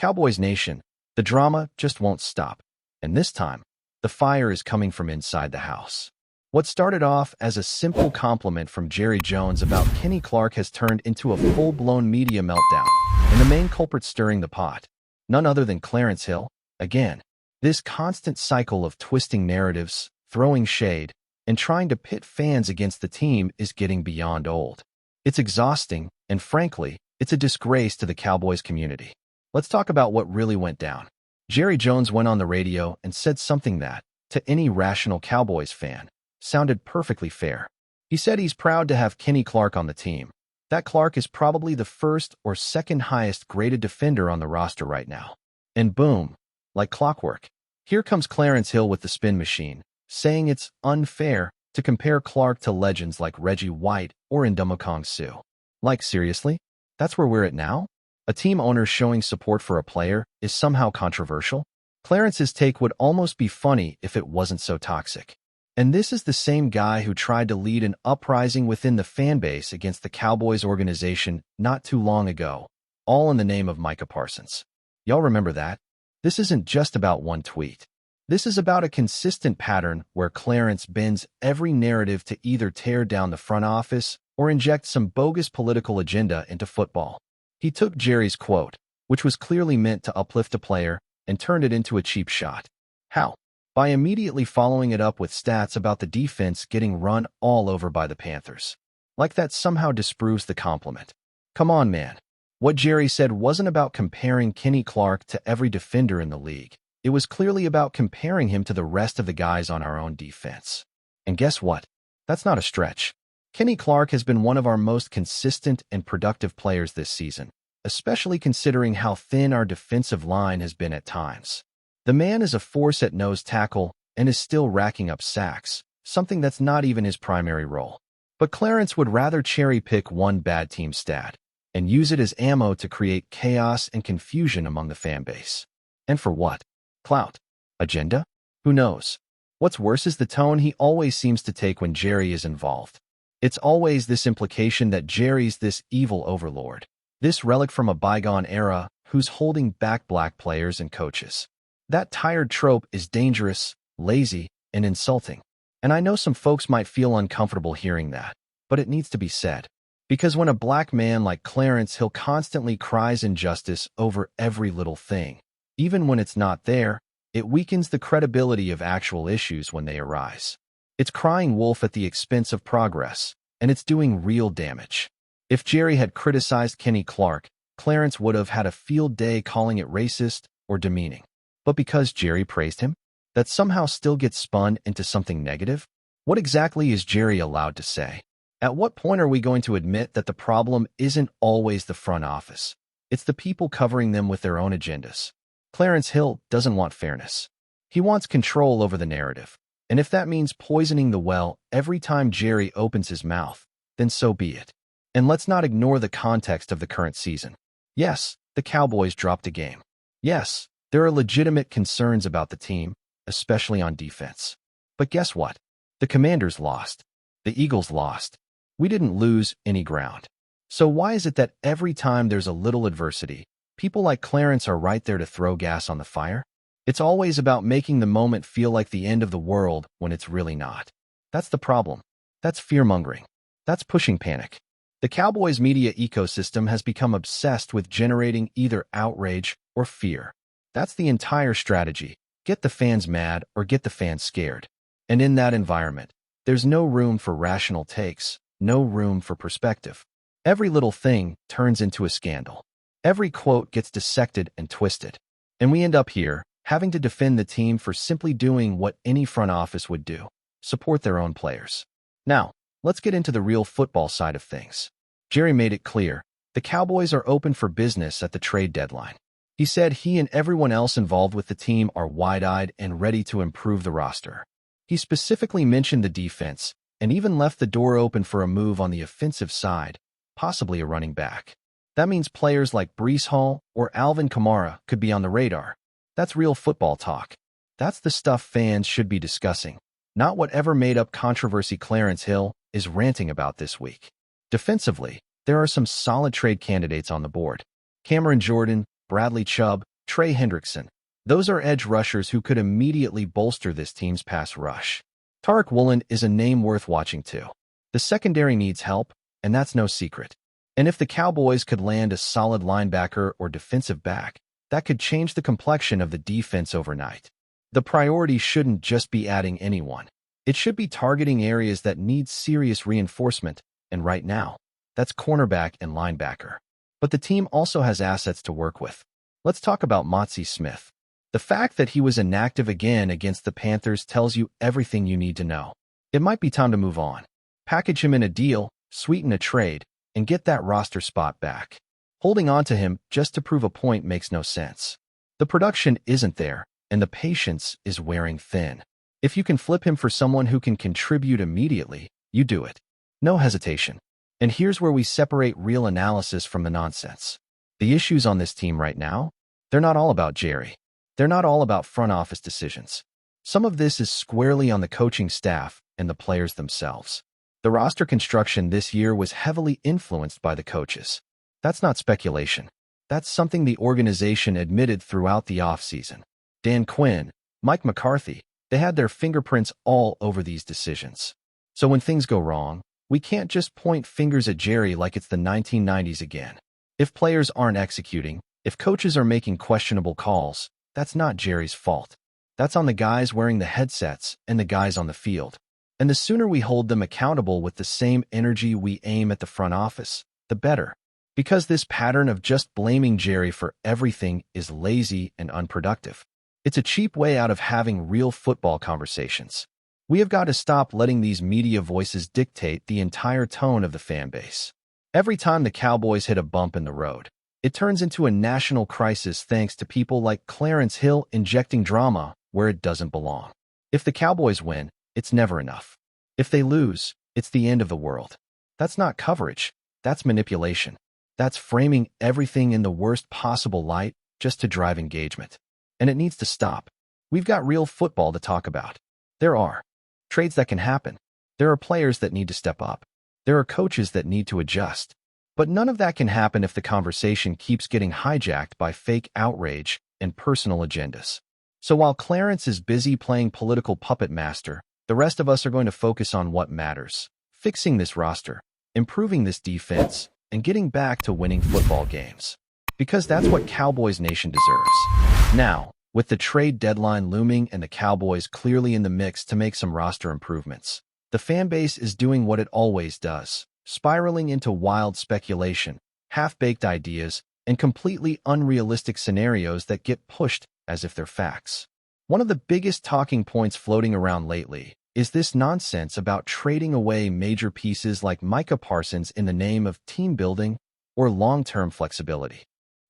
Cowboys Nation, the drama just won't stop. And this time, the fire is coming from inside the house. What started off as a simple compliment from Jerry Jones about Kenny Clark has turned into a full-blown media meltdown, and the main culprit stirring the pot, none other than Clarence Hill. Again, this constant cycle of twisting narratives, throwing shade, and trying to pit fans against the team is getting beyond old. It's exhausting, and frankly, it's a disgrace to the Cowboys community. Let's talk about what really went down. Jerry Jones went on the radio and said something that, to any rational Cowboys fan, sounded perfectly fair. He said he's proud to have Kenny Clark on the team. That Clark is probably the first or second highest graded defender on the roster right now. And boom, like clockwork, here comes Clarence Hill with the spin machine, saying it's unfair to compare Clark to legends like Reggie White or Ndamukong Suh. Like, seriously? That's where we're at now? A team owner showing support for a player is somehow controversial? Clarence's take would almost be funny if it wasn't so toxic. And this is the same guy who tried to lead an uprising within the fan base against the Cowboys organization not too long ago, all in the name of Micah Parsons. Y'all remember that? This isn't just about one tweet. This is about a consistent pattern where Clarence bends every narrative to either tear down the front office or inject some bogus political agenda into football. He took Jerry's quote, which was clearly meant to uplift a player, and turned it into a cheap shot. How? By immediately following it up with stats about the defense getting run all over by the Panthers. Like that somehow disproves the compliment. Come on, man. What Jerry said wasn't about comparing Kenny Clark to every defender in the league. It was clearly about comparing him to the rest of the guys on our own defense. And guess what? That's not a stretch. Kenny Clark has been one of our most consistent and productive players this season, especially considering how thin our defensive line has been at times. The man is a force at nose tackle and is still racking up sacks, something that's not even his primary role. But Clarence would rather cherry-pick one bad team stat and use it as ammo to create chaos and confusion among the fan base. And for what? Clout? Agenda? Who knows? What's worse is the tone he always seems to take when Jerry is involved. It's always this implication that Jerry's this evil overlord, this relic from a bygone era who's holding back black players and coaches. That tired trope is dangerous, lazy, and insulting. And I know some folks might feel uncomfortable hearing that, but it needs to be said. Because when a black man like Clarence Hill constantly cries injustice over every little thing, even when it's not there, it weakens the credibility of actual issues when they arise. It's crying wolf at the expense of progress, and it's doing real damage. If Jerry had criticized Kenny Clark, Clarence would have had a field day calling it racist or demeaning. But because Jerry praised him, that somehow still gets spun into something negative? What exactly is Jerry allowed to say? At what point are we going to admit that the problem isn't always the front office? It's the people covering them with their own agendas. Clarence Hill doesn't want fairness. He wants control over the narrative. And if that means poisoning the well every time Jerry opens his mouth, then so be it. And let's not ignore the context of the current season. Yes, the Cowboys dropped a game. Yes, there are legitimate concerns about the team, especially on defense. But guess what? The Commanders lost. The Eagles lost. We didn't lose any ground. So why is it that every time there's a little adversity, people like Clarence are right there to throw gas on the fire? It's always about making the moment feel like the end of the world when it's really not. That's the problem. That's fear-mongering. That's pushing panic. The Cowboys media ecosystem has become obsessed with generating either outrage or fear. That's the entire strategy. Get the fans mad or get the fans scared. And in that environment, there's no room for rational takes, no room for perspective. Every little thing turns into a scandal. Every quote gets dissected and twisted. And we end up here, having to defend the team for simply doing what any front office would do: support their own players. Now, let's get into the real football side of things. Jerry made it clear, the Cowboys are open for business at the trade deadline. He said he and everyone else involved with the team are wide-eyed and ready to improve the roster. He specifically mentioned the defense, and even left the door open for a move on the offensive side, possibly a running back. That means players like Breece Hall or Alvin Kamara could be on the radar. That's real football talk. That's the stuff fans should be discussing, not whatever made-up controversy Clarence Hill is ranting about this week. Defensively, there are some solid trade candidates on the board. Cameron Jordan, Bradley Chubb, Trey Hendrickson. Those are edge rushers who could immediately bolster this team's pass rush. Tariq Woolen is a name worth watching too. The secondary needs help, and that's no secret. And if the Cowboys could land a solid linebacker or defensive back, that could change the complexion of the defense overnight. The priority shouldn't just be adding anyone. It should be targeting areas that need serious reinforcement, and right now, that's cornerback and linebacker. But the team also has assets to work with. Let's talk about Motzi Smith. The fact that he was inactive again against the Panthers tells you everything you need to know. It might be time to move on. Package him in a deal, sweeten a trade, and get that roster spot back. Holding on to him just to prove a point makes no sense. The production isn't there, and the patience is wearing thin. If you can flip him for someone who can contribute immediately, you do it. No hesitation. And here's where we separate real analysis from the nonsense. The issues on this team right now, they're not all about Jerry. They're not all about front office decisions. Some of this is squarely on the coaching staff and the players themselves. The roster construction this year was heavily influenced by the coaches. That's not speculation. That's something the organization admitted throughout the offseason. Dan Quinn, Mike McCarthy, they had their fingerprints all over these decisions. So when things go wrong, we can't just point fingers at Jerry like it's the 1990s again. If players aren't executing, if coaches are making questionable calls, that's not Jerry's fault. That's on the guys wearing the headsets and the guys on the field. And the sooner we hold them accountable with the same energy we aim at the front office, the better. Because this pattern of just blaming Jerry for everything is lazy and unproductive. It's a cheap way out of having real football conversations. We have got to stop letting these media voices dictate the entire tone of the fan base. Every time the Cowboys hit a bump in the road, it turns into a national crisis thanks to people like Clarence Hill injecting drama where it doesn't belong. If the Cowboys win, it's never enough. If they lose, it's the end of the world. That's not coverage. That's manipulation. That's framing everything in the worst possible light just to drive engagement. And it needs to stop. We've got real football to talk about. There are trades that can happen. There are players that need to step up. There are coaches that need to adjust. But none of that can happen if the conversation keeps getting hijacked by fake outrage and personal agendas. So while Clarence is busy playing political puppet master, the rest of us are going to focus on what matters: fixing this roster, improving this defense, and getting back to winning football games. Because that's what Cowboys Nation deserves. Now, with the trade deadline looming and the Cowboys clearly in the mix to make some roster improvements, the fan base is doing what it always does, spiraling into wild speculation, half-baked ideas, and completely unrealistic scenarios that get pushed as if they're facts. One of the biggest talking points floating around lately is this nonsense about trading away major pieces like Micah Parsons in the name of team building or long-term flexibility.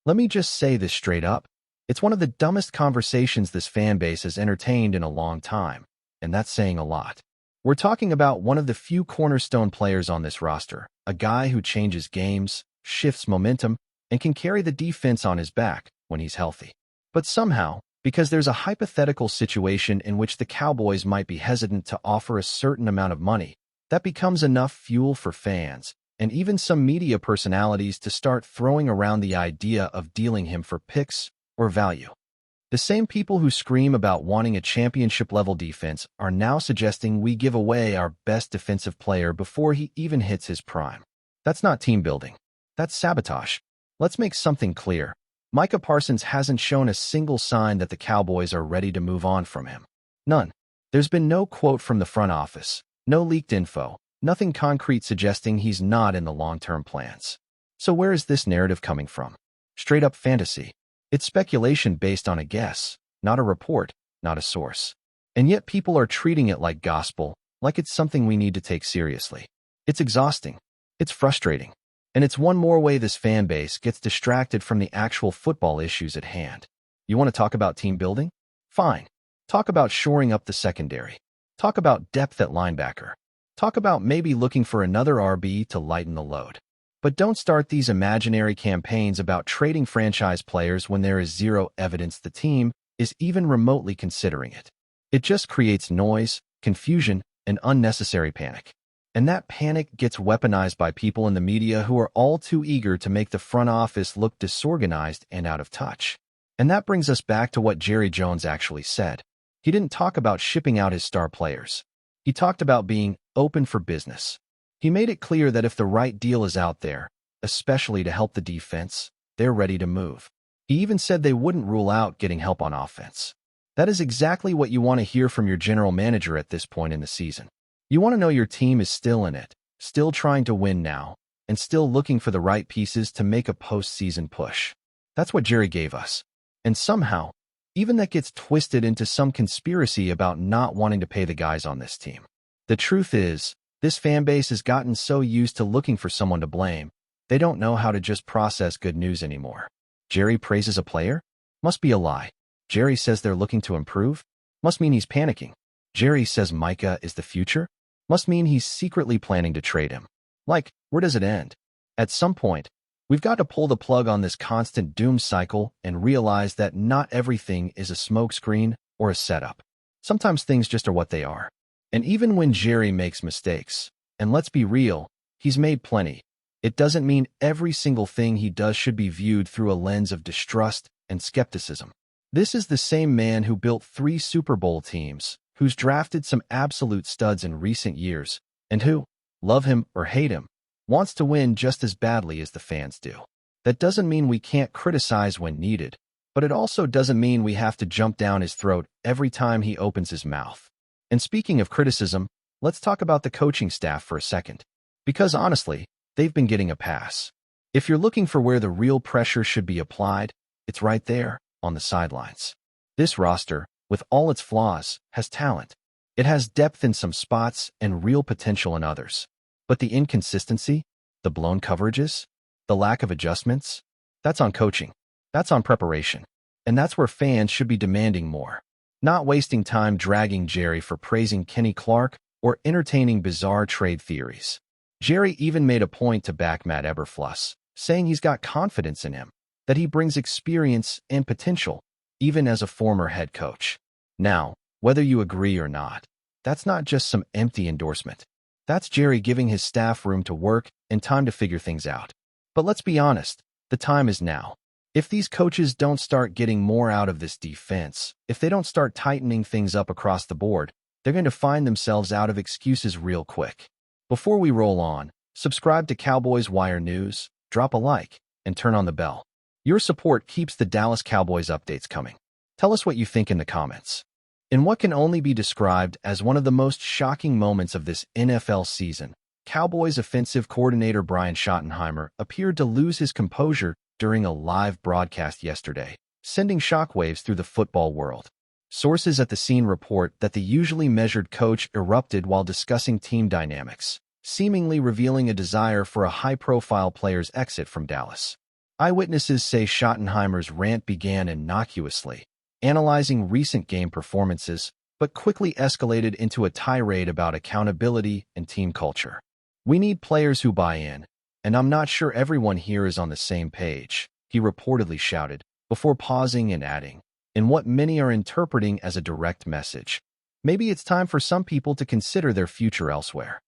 Let me just say this straight up. It's one of the dumbest conversations this fan base has entertained in a long time, and that's saying a lot. We're talking about one of the few cornerstone players on this roster, a guy who changes games, shifts momentum, and can carry the defense on his back when he's healthy. But somehow, because there's a hypothetical situation in which the Cowboys might be hesitant to offer a certain amount of money, that becomes enough fuel for fans and even some media personalities to start throwing around the idea of dealing him for picks or value. The same people who scream about wanting a championship-level defense are now suggesting we give away our best defensive player before he even hits his prime. That's not team building. That's sabotage. Let's make something clear. Micah Parsons hasn't shown a single sign that the Cowboys are ready to move on from him. None. There's been no quote from the front office, no leaked info, nothing concrete suggesting he's not in the long-term plans. So where is this narrative coming from? Straight-up fantasy. It's speculation based on a guess, not a report, not a source. And yet people are treating it like gospel, like it's something we need to take seriously. It's exhausting. It's frustrating. And it's one more way this fan base gets distracted from the actual football issues at hand. You want to talk about team building? Fine. Talk about shoring up the secondary. Talk about depth at linebacker. Talk about maybe looking for another RB to lighten the load. But don't start these imaginary campaigns about trading franchise players when there is zero evidence the team is even remotely considering it. It just creates noise, confusion, and unnecessary panic. And that panic gets weaponized by people in the media who are all too eager to make the front office look disorganized and out of touch. And that brings us back to what Jerry Jones actually said. He didn't talk about shipping out his star players. He talked about being open for business. He made it clear that if the right deal is out there, especially to help the defense, they're ready to move. He even said they wouldn't rule out getting help on offense. That is exactly what you want to hear from your general manager at this point in the season. You want to know your team is still in it, still trying to win now, and still looking for the right pieces to make a postseason push. That's what Jerry gave us. And somehow, even that gets twisted into some conspiracy about not wanting to pay the guys on this team. The truth is, this fan base has gotten so used to looking for someone to blame, they don't know how to just process good news anymore. Jerry praises a player? Must be a lie. Jerry says they're looking to improve? Must mean he's panicking. Jerry says Micah is the future? Must mean he's secretly planning to trade him. Like, where does it end? At some point, we've got to pull the plug on this constant doom cycle and realize that not everything is a smokescreen or a setup. Sometimes things just are what they are. And even when Jerry makes mistakes, and let's be real, he's made plenty, it doesn't mean every single thing he does should be viewed through a lens of distrust and skepticism. This is the same man who built 3 Super Bowl teams, who's drafted some absolute studs in recent years, and who, love him or hate him, wants to win just as badly as the fans do. That doesn't mean we can't criticize when needed, but it also doesn't mean we have to jump down his throat every time he opens his mouth. And speaking of criticism, let's talk about the coaching staff for a second. Because honestly, they've been getting a pass. If you're looking for where the real pressure should be applied, it's right there, on the sidelines. This roster, with all its flaws, has talent. It has depth in some spots and real potential in others. But the inconsistency, the blown coverages, the lack of adjustments, that's on coaching. That's on preparation. And that's where fans should be demanding more. Not wasting time dragging Jerry for praising Kenny Clark or entertaining bizarre trade theories. Jerry even made a point to back Matt Eberflus, saying he's got confidence in him, that he brings experience and potential, even as a former head coach. Now, whether you agree or not, that's not just some empty endorsement. That's Jerry giving his staff room to work and time to figure things out. But let's be honest, the time is now. If these coaches don't start getting more out of this defense, if they don't start tightening things up across the board, they're going to find themselves out of excuses real quick. Before we roll on, subscribe to Cowboys Wire News, drop a like, and turn on the bell. Your support keeps the Dallas Cowboys updates coming. Tell us what you think in the comments. In what can only be described as one of the most shocking moments of this NFL season, Cowboys offensive coordinator Brian Schottenheimer appeared to lose his composure during a live broadcast yesterday, sending shockwaves through the football world. Sources at the scene report that the usually measured coach erupted while discussing team dynamics, seemingly revealing a desire for a high-profile player's exit from Dallas. Eyewitnesses say Schottenheimer's rant began innocuously, analyzing recent game performances, but quickly escalated into a tirade about accountability and team culture. "We need players who buy in, and I'm not sure everyone here is on the same page," he reportedly shouted, before pausing and adding, in what many are interpreting as a direct message, "Maybe it's time for some people to consider their future elsewhere."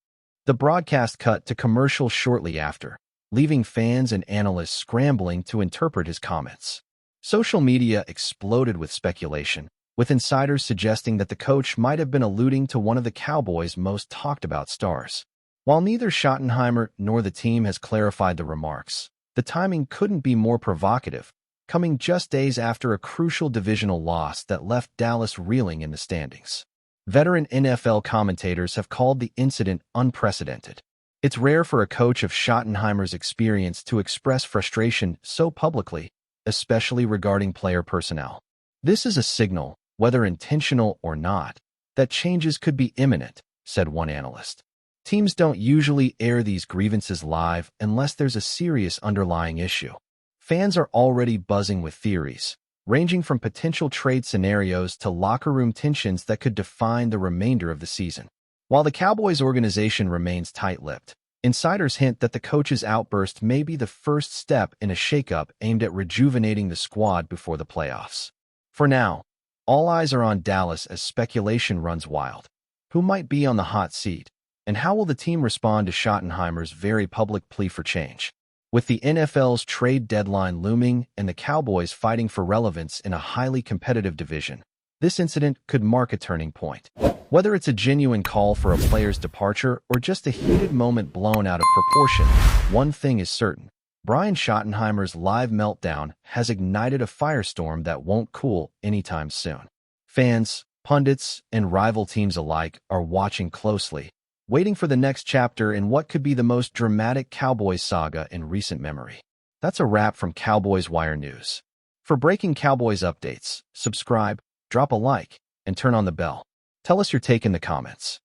The broadcast cut to commercial shortly after, leaving fans and analysts scrambling to interpret his comments. Social media exploded with speculation, with insiders suggesting that the coach might have been alluding to one of the Cowboys' most talked-about stars. While neither Schottenheimer nor the team has clarified the remarks, the timing couldn't be more provocative, coming just days after a crucial divisional loss that left Dallas reeling in the standings. Veteran NFL commentators have called the incident unprecedented. It's rare for a coach of Schottenheimer's experience to express frustration so publicly, especially regarding player personnel. This is a signal, whether intentional or not, that changes could be imminent, said one analyst. Teams don't usually air these grievances live unless there's a serious underlying issue. Fans are already buzzing with theories, ranging from potential trade scenarios to locker room tensions that could define the remainder of the season. While the Cowboys organization remains tight-lipped, insiders hint that the coach's outburst may be the first step in a shakeup aimed at rejuvenating the squad before the playoffs. For now, all eyes are on Dallas as speculation runs wild. Who might be on the hot seat, and how will the team respond to Schottenheimer's very public plea for change? With the NFL's trade deadline looming and the Cowboys fighting for relevance in a highly competitive division, this incident could mark a turning point. Whether it's a genuine call for a player's departure or just a heated moment blown out of proportion, one thing is certain. Brian Schottenheimer's live meltdown has ignited a firestorm that won't cool anytime soon. Fans, pundits, and rival teams alike are watching closely, waiting for the next chapter in what could be the most dramatic Cowboys saga in recent memory. That's a wrap from Cowboys Wire News. For breaking Cowboys updates, subscribe, drop a like, and turn on the bell. Tell us your take in the comments.